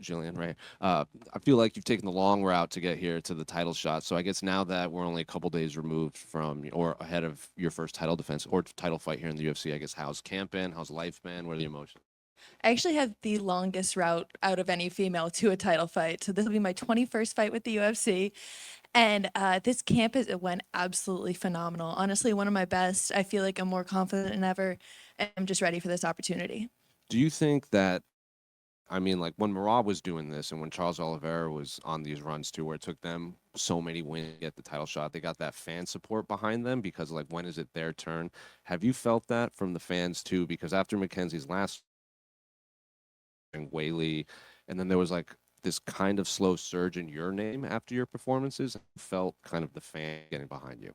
Gillian, right? I feel like you've taken the long route to get here to the title shot. So I guess now that we're only a couple days removed from or ahead of your first title defense or title fight here in the UFC, I guess how's camp been? How's life been? What are the emotions? I actually have the longest route out of any female to a title fight. So this will be my 21st fight with the UFC. And this camp it went absolutely phenomenal. Honestly, one of my best. I feel like I'm more confident than ever. And I'm just ready for this opportunity. Do you think that I mean, like when Marab was doing this and when Charles Oliveira was on these runs too, where it took them so many wins to get the title shot, they got that fan support behind them because, like, when is it their turn? Have you felt that from the fans too? Because after Mackenzie's last and Whaley, and then there was like this kind of slow surge in your name after your performances, felt kind of the fan getting behind you.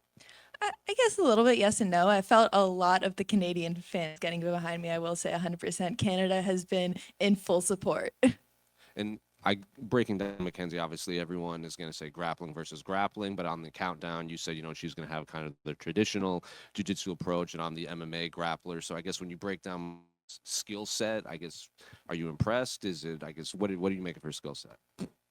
I guess a little bit yes and no. I felt a lot of the Canadian fans getting behind me. I will say 100%. Canada has been in full support. And I breaking down Mackenzie, obviously everyone is going to say grappling versus grappling, but on the countdown, you said, she's going to have kind of the traditional jiu-jitsu approach and I'm the MMA grappler. So I guess when you break down skill set, I guess, are you impressed? Is it, I guess, what do you make of her skill set?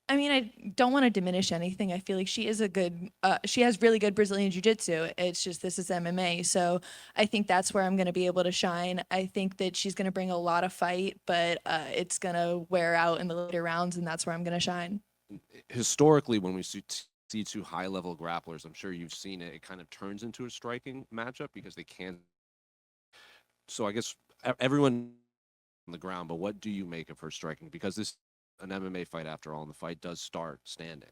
I mean, I don't want to diminish anything. I feel like she is a good, she has really good Brazilian Jiu Jitsu. It's just this is MMA. So I think that's where I'm going to be able to shine. I think that she's going to bring a lot of fight, but it's going to wear out in the later rounds, and that's where I'm going to shine. Historically, when we see two high level grapplers, I'm sure you've seen it, it kind of turns into a striking matchup because they can't. So I guess everyone on the ground, but what do you make of her striking? Because this an MMA fight after all, and the fight does start standing.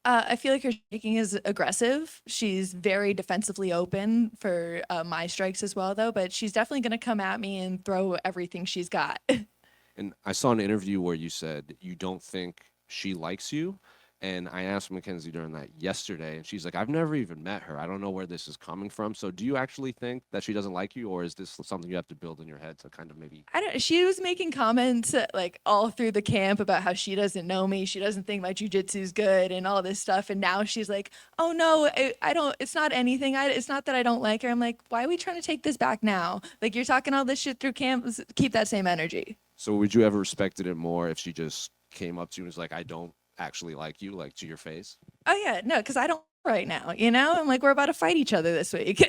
I feel like her striking is aggressive. She's very defensively open for my strikes as well, though. But she's definitely going to come at me and throw everything she's got. And I saw an interview where you said you don't think she likes you. And I asked Mackenzie Dern that yesterday, and she's like, I've never even met her. I don't know where this is coming from. So do you actually think that she doesn't like you, or is this something you have to build in your head to kind of maybe I don't. She was making comments like all through the camp about how she doesn't know me, she doesn't think my jujitsu is good, and all this stuff. And now she's like, "Oh no, I don't. It's not anything. It's not that I don't like her." I'm like, "Why are we trying to take this back now? Like you're talking all this shit through camp. Keep that same energy." So would you ever respected it more if she just came up to you and was like, I don't actually like you, like to your face? Oh yeah, no, because I don't right now. I'm like, we're about to fight each other this week.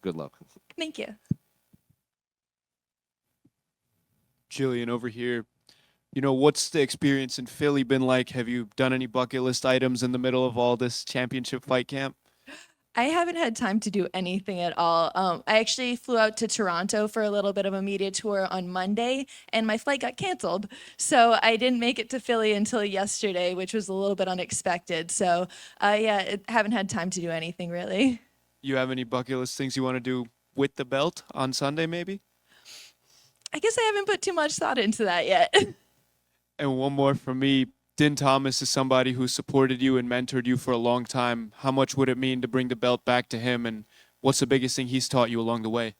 Good luck. Thank you. Gillian over here. What's the experience in Philly been like? Have you done any bucket list items in the middle of all this championship fight camp? I haven't had time to do anything at all. I actually flew out to Toronto for a little bit of a media tour on Monday, and my flight got canceled. So I didn't make it to Philly until yesterday, which was a little bit unexpected. So, yeah, haven't had time to do anything really. You have any bucket list things you want to do with the belt on Sunday, maybe? I guess I haven't put too much thought into that yet. And one more from me. Din Thomas is somebody who supported you and mentored you for a long time. How much would it mean to bring the belt back to him, and what's the biggest thing he's taught you along the way?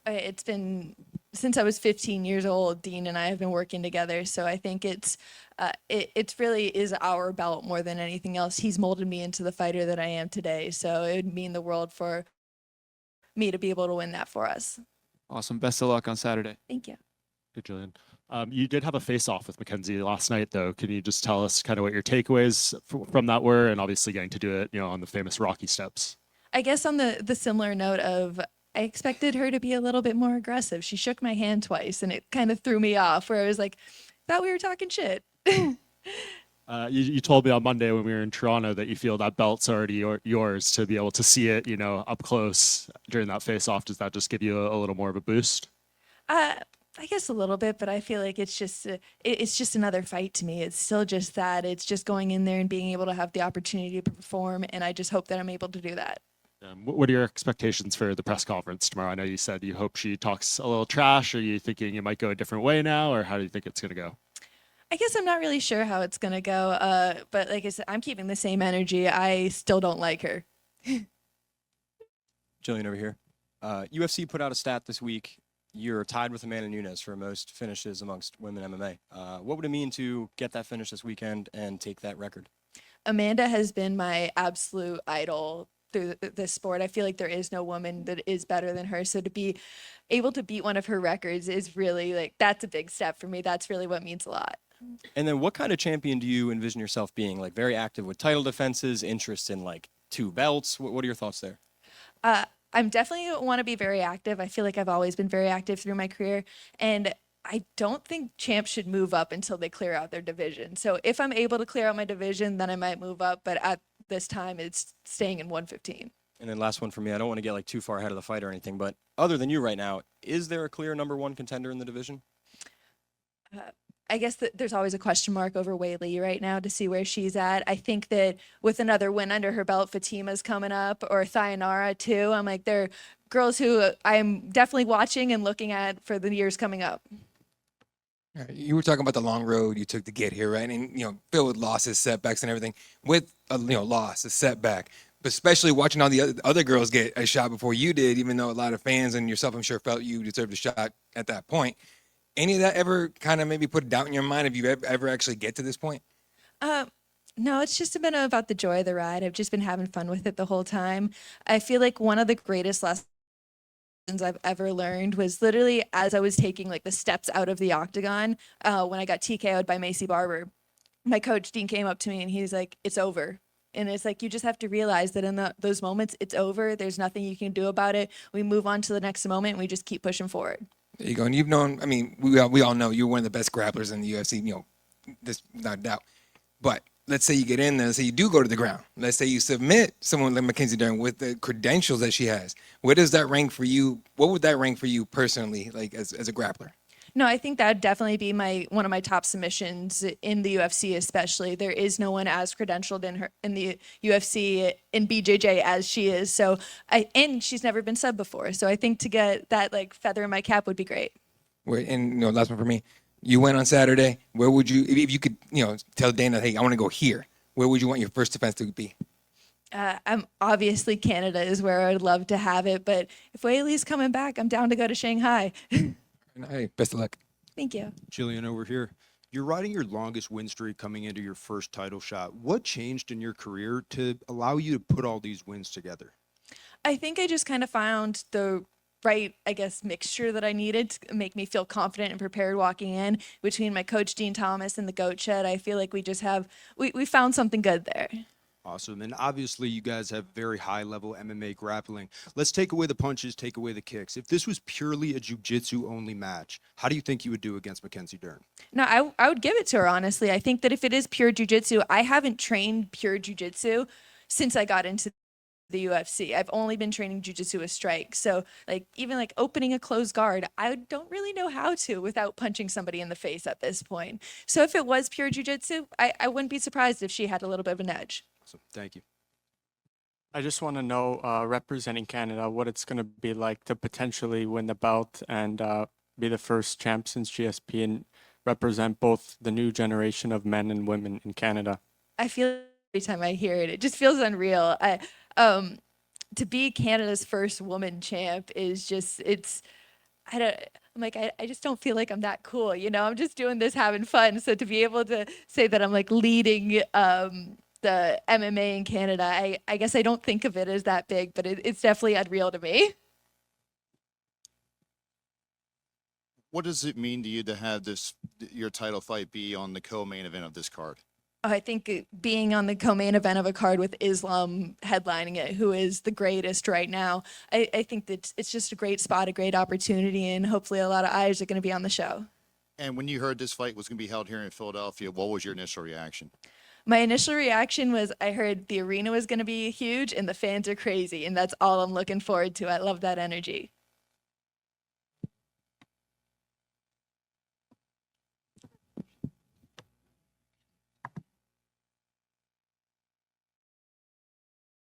It's been since I was 15 years old. Dean and I have been working together, so I think it's really is our belt more than anything else. He's molded me into the fighter that I am today, so it would mean the world for me to be able to win that for us. Awesome. Best of luck on Saturday. Thank you. Good, Julian. You did have a face-off with Mackenzie last night, though. Can you just tell us kind of what your takeaways from that were, and obviously getting to do it, on the famous Rocky steps? I guess on the similar note of I expected her to be a little bit more aggressive. She shook my hand twice, and it kind of threw me off. Where I was like, thought we were talking shit. You told me on Monday when we were in Toronto that you feel that belt's already yours to be able to see it, up close during that face-off. Does that just give you a little more of a boost? I guess a little bit, but I feel like it's just another fight to me. It's still just that. It's just going in there and being able to have the opportunity to perform, and I just hope that I'm able to do that. What are your expectations for the press conference tomorrow? I know you said you hope she talks a little trash. Are you thinking it might go a different way now, or how do you think it's going to go? I guess I'm not really sure how it's going to go, but like I said, I'm keeping the same energy. I still don't like her. Gillian over here. UFC put out a stat this week. You're tied with Amanda Nunes for most finishes amongst women MMA. What would it mean to get that finish this weekend and take that record? Amanda has been my absolute idol through this sport. I feel like there is no woman that is better than her. So to be able to beat one of her records is really that's a big step for me. That's really what means a lot. And then what kind of champion do you envision yourself being? Like very active with title defenses, interest in like 2 belts. What are your thoughts there? I'm definitely want to be very active. I feel like I've always been very active through my career, and I don't think champs should move up until they clear out their division. So if I'm able to clear out my division, then I might move up. But at this time, it's staying in 115. And then last one for me. I don't want to get like too far ahead of the fight or anything, but other than you right now, is there a clear #1 contender in the division? I guess that there's always a question mark over Whaley right now to see where she's at. I think that with another win under her belt, Fatima's coming up, or Thayanara too. I'm like, they're girls who I'm definitely watching and looking at for the years coming up. All right, you were talking about the long road you took to get here, right? And filled with losses, setbacks, and everything. With a loss, a setback, but especially watching all the other girls get a shot before you did, even though a lot of fans and yourself, I'm sure, felt you deserved a shot at that point. Any of that ever kind of maybe put a doubt in your mind if you ever actually get to this point? No, it's just been about the joy of the ride. I've just been having fun with it the whole time. I feel like one of the greatest lessons I've ever learned was literally as I was taking like the steps out of the octagon when I got TKO'd by Macy Barber. My coach Dean came up to me and he's like, "It's over." And it's like, you just have to realize that in those moments, it's over. There's nothing you can do about it. We move on to the next moment and we just keep pushing forward. There you go. And you've known, I mean, we all know you're one of the best grapplers in the UFC, this without a doubt. But let's say you get in there, let's say you do go to the ground. Let's say you submit someone like Mackenzie Dern with the credentials that she has. Where does that rank for you? What would that rank for you personally, like as a grappler? No, I think that would definitely be one of my top submissions in the UFC, especially. There is no one as credentialed in the UFC in BJJ as she is. So and she's never been subbed before. So I think to get that like feather in my cap would be great. And last one for me. You went on Saturday. Where would you, if you could, tell Dana, hey, I want to go here. Where would you want your first defense to be? I'm obviously Canada is where I'd love to have it, but if Whaley's coming back, I'm down to go to Shanghai. Hey, best of luck. Thank you. Gillian over here. You're riding your longest win streak coming into your first title shot. What changed in your career to allow you to put all these wins together? I think I just kind of found the right, I guess, mixture that I needed to make me feel confident and prepared walking in. Between my coach, Dean Thomas, and the Goat Shed, I feel like we found something good there. Awesome. And obviously you guys have very high level MMA grappling. Let's take away the punches, take away the kicks. If this was purely a jiu-jitsu only match, how do you think you would do against Mackenzie Dern? No, I would give it to her, honestly. I think that if it is pure jiu-jitsu, I haven't trained pure jiu-jitsu since I got into the UFC. I've only been training jiu-jitsu with strikes. So like even like opening a closed guard, I don't really know how to without punching somebody in the face at this point. So if it was pure jiu-jitsu, I wouldn't be surprised if she had a little bit of an edge. Awesome. Thank you. I just want to know, representing Canada, what it's going to be like to potentially win the belt and be the first champ since GSP and represent both the new generation of men and women in Canada. I feel every time I hear it, it just feels unreal. To be Canada's first woman champ is just, I just don't feel like I'm that cool. I'm just doing this having fun. So to be able to say that I'm like leading the MMA in Canada, I guess I don't think of it as that big, but it's definitely unreal to me. What does it mean to you to have your title fight be on the co-main event of this card? I think being on the co-main event of a card with Islam headlining it, who is the greatest right now, I think that it's just a great spot, a great opportunity, and hopefully a lot of eyes are going to be on the show. And when you heard this fight was going to be held here in Philadelphia, what was your initial reaction? My initial reaction was I heard the arena was going to be huge and the fans are crazy, and that's all I'm looking forward to. I love that energy.